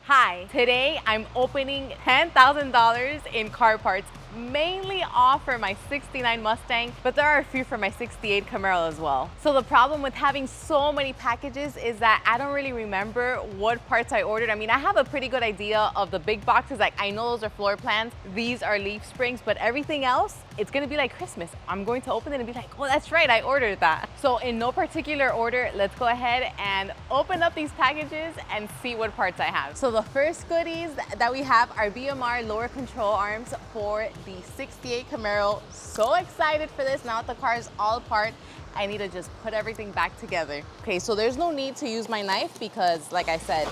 Hi, today I'm opening $10,000 in car parts, mainly all for my 69 Mustang, but there are a few for my 68 Camaro as well. So the problem with having so many packages is that I don't really remember what parts I ordered. I mean, I have a pretty good idea of the big boxes, like I know those are floor plans, these are leaf springs, but everything else, it's gonna be like Christmas. I'm going to open it and be like, oh, that's right, I ordered that. So in no particular order, let's go ahead and open up these packages and see what parts I have. So the first goodies that we have are BMR lower control arms for the 68 Camaro. So excited for this. Now that the car is all apart, I need to just put everything back together. Okay, so there's no need to use my knife because, like I said,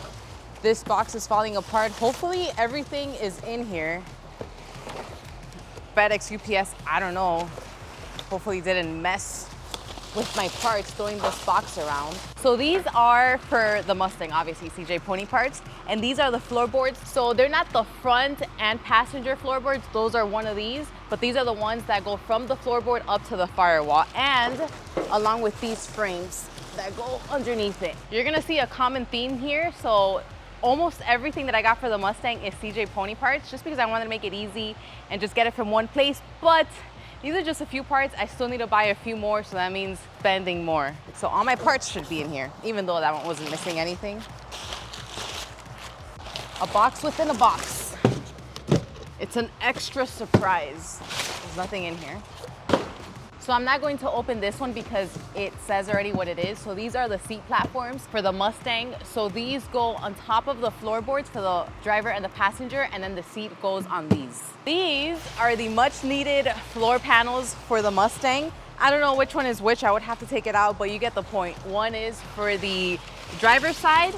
this box is falling apart. Hopefully everything is in here. FedEx, UPS, I don't know. Hopefully didn't mess with my parts throwing this box around. So these are for the Mustang, obviously CJ Pony parts, and these are the floorboards. So they're not the front and passenger floorboards, those are one of these, but these are the ones that go from the floorboard up to the firewall, and along with these frames that go underneath it. You're gonna see a common theme here, so almost everything that I got for the Mustang is CJ Pony parts, just because I wanted to make it easy and just get it from one place, but these are just a few parts. I still need to buy a few more, so that means spending more. So all my parts should be in here, even though that one wasn't missing anything. A box within a box. It's an extra surprise. There's nothing in here. So I'm not going to open this one because it says already what it is. So these are the seat platforms for the Mustang. So these go on top of the floorboards for the driver and the passenger, and then the seat goes on these. These are the much needed floor panels for the Mustang. I don't know which one is which, I would have to take it out, but you get the point. One is for the driver's side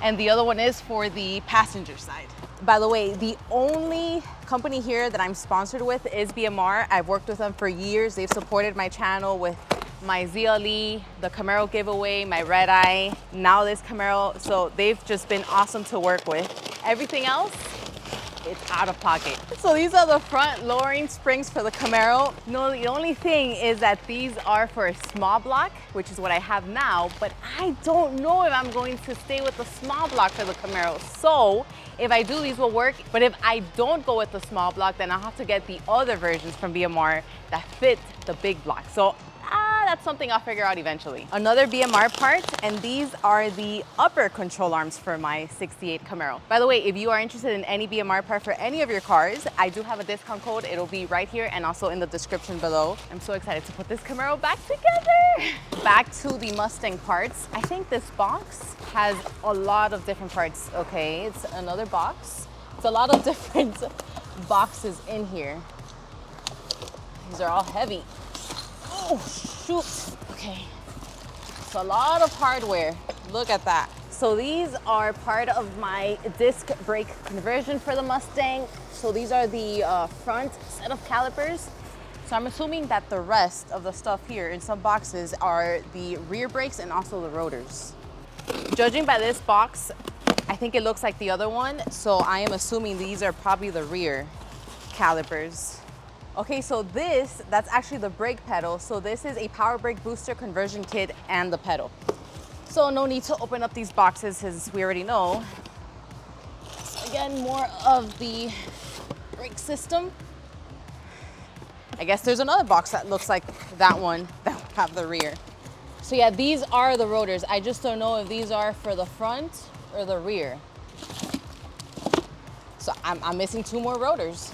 and the other one is for the passenger side. By the way, the only company here that I'm sponsored with is BMR. I've worked with them for years. They've supported my channel with my ZLE, the Camaro giveaway, my red eye, now this Camaro. So they've just been awesome to work with. Everything else, it's out of pocket. So these are the front lowering springs for the Camaro. No, the only thing is that these are for a small block, which is what I have now, but I don't know if I'm going to stay with the small block for the Camaro. So if I do, these will work, but if I don't go with the small block, then I'll have to get the other versions from BMR that fit the big block. So that's something I'll figure out eventually. Another BMR part, and these are the upper control arms for my 68 Camaro. By the way, if you are interested in any BMR part for any of your cars, I do have a discount code. It'll be right here and also in the description below. I'm so excited to put this Camaro back together. Back to the Mustang parts. I think this box has a lot of different parts. Okay, it's another box. It's a lot of different boxes in here. These are all heavy. Oh, shoot. Okay. It's a lot of hardware. Look at that. So these are part of my disc brake conversion for the Mustang. So these are the front set of calipers. So I'm assuming that the rest of the stuff here in some boxes are the rear brakes and also the rotors. Judging by this box, I think it looks like the other one. So I am assuming these are probably the rear calipers. Okay, so that's actually the brake pedal. So this is a power brake booster conversion kit and the pedal. So no need to open up these boxes since we already know. So again, more of the brake system. I guess there's another box that looks like that one that will have the rear. So yeah, these are the rotors. I just don't know if these are for the front or the rear. So I'm missing two more rotors.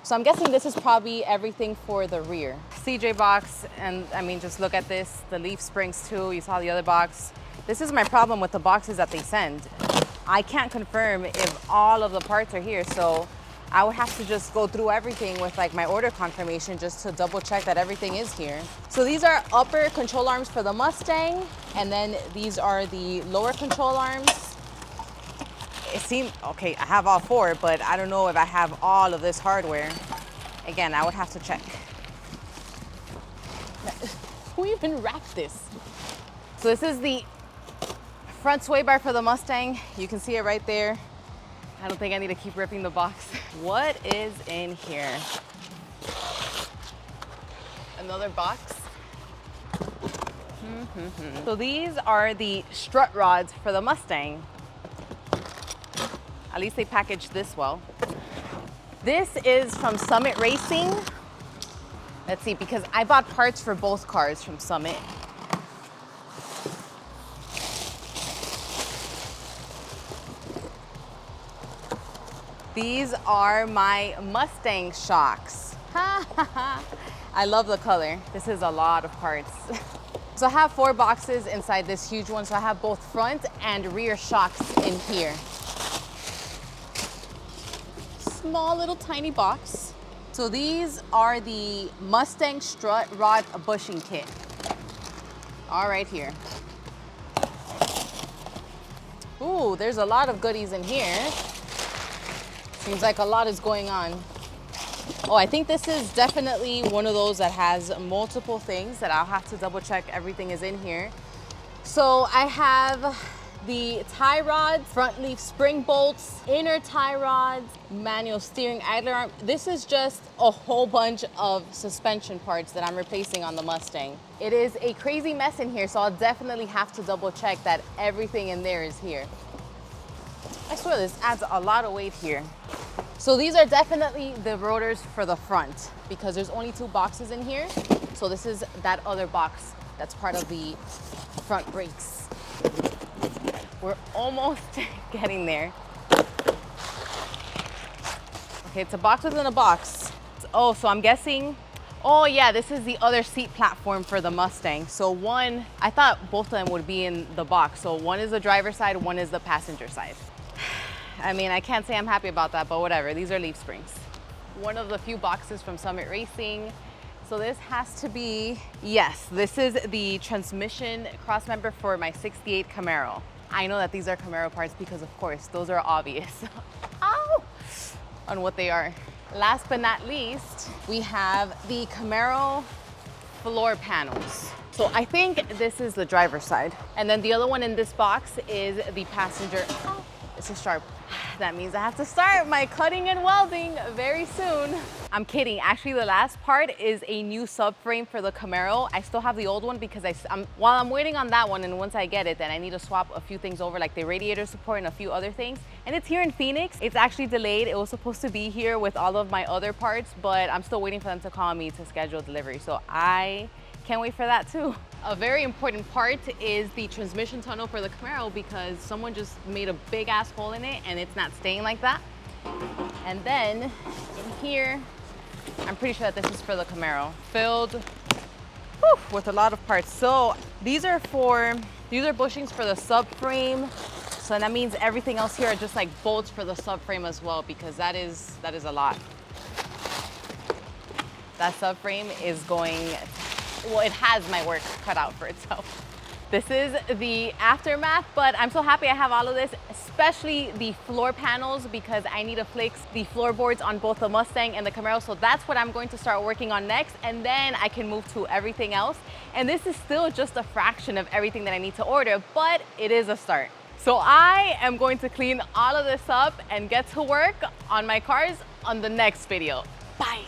So I'm guessing this is probably everything for the rear. CJ box, and I mean, just look at this, the leaf springs too, you saw the other box. This is my problem with the boxes that they send. I can't confirm if all of the parts are here, so I would have to just go through everything with like my order confirmation just to double check that everything is here. So these are upper control arms for the Mustang, and then these are the lower control arms. It seemed, okay, I have all four, but I don't know if I have all of this hardware. Again, I would have to check. Who even wrapped this? So this is the front sway bar for the Mustang. You can see it right there. I don't think I need to keep ripping the box. What is in here? Another box. So these are the strut rods for the Mustang. At least they packaged this well. This is from Summit Racing. Let's see, because I bought parts for both cars from Summit. These are my Mustang shocks. I love the color. This is a lot of parts. So I have 4 boxes inside this huge one. So I have both front and rear shocks in here. Small little tiny box. So these are the Mustang strut rod bushing kit. All right here. Ooh, there's a lot of goodies in here. Seems like a lot is going on. Oh, I think this is definitely one of those that has multiple things that I'll have to double check everything is in here. So I have the tie rods, front leaf spring bolts, inner tie rods, manual steering idler arm. This is just a whole bunch of suspension parts that I'm replacing on the Mustang. It is a crazy mess in here, so I'll definitely have to double check that everything in there is here. I swear this adds a lot of weight here. So these are definitely the rotors for the front because there's only 2 boxes in here. So this is that other box that's part of the front brakes. We're almost getting there. Okay, it's a box within a box. Oh, so I'm guessing, oh yeah, this is the other seat platform for the Mustang. So one, I thought both of them would be in the box. So one is the driver's side, one is the passenger side. I mean, I can't say I'm happy about that, but whatever. These are leaf springs. One of the few boxes from Summit Racing. So this has to be, yes, this is the transmission cross member for my 68 Camaro. I know that these are Camaro parts because of course, those are obvious. Ow! On what they are. Last but not least, we have the Camaro floor panels. So I think this is the driver's side. And then the other one in this box is the passenger. Oh, this is sharp. That means I have to start my cutting and welding very soon. I'm kidding. Actually, the last part is a new subframe for the Camaro. I still have the old one because while I'm waiting on that one, and once I get it, then I need to swap a few things over, like the radiator support and a few other things. And it's here in Phoenix. It's actually delayed. It was supposed to be here with all of my other parts, but I'm still waiting for them to call me to schedule delivery. So I can't wait for that too. A very important part is the transmission tunnel for the Camaro because someone just made a big ass hole in it and it's not staying like that. And then in here, I'm pretty sure that this is for the Camaro, filled with a lot of parts. So these are bushings for the subframe. So that means everything else here are just like bolts for the subframe as well, because that is a lot. That subframe is going, well, it has my work cut out for itself. This is the aftermath, but I'm so happy I have all of this, especially the floor panels, because I need to fix the floorboards on both the Mustang and the Camaro. So that's what I'm going to start working on next, and then I can move to everything else. And this is still just a fraction of everything that I need to order, but it is a start. So I am going to clean all of this up and get to work on my cars on the next video. Bye.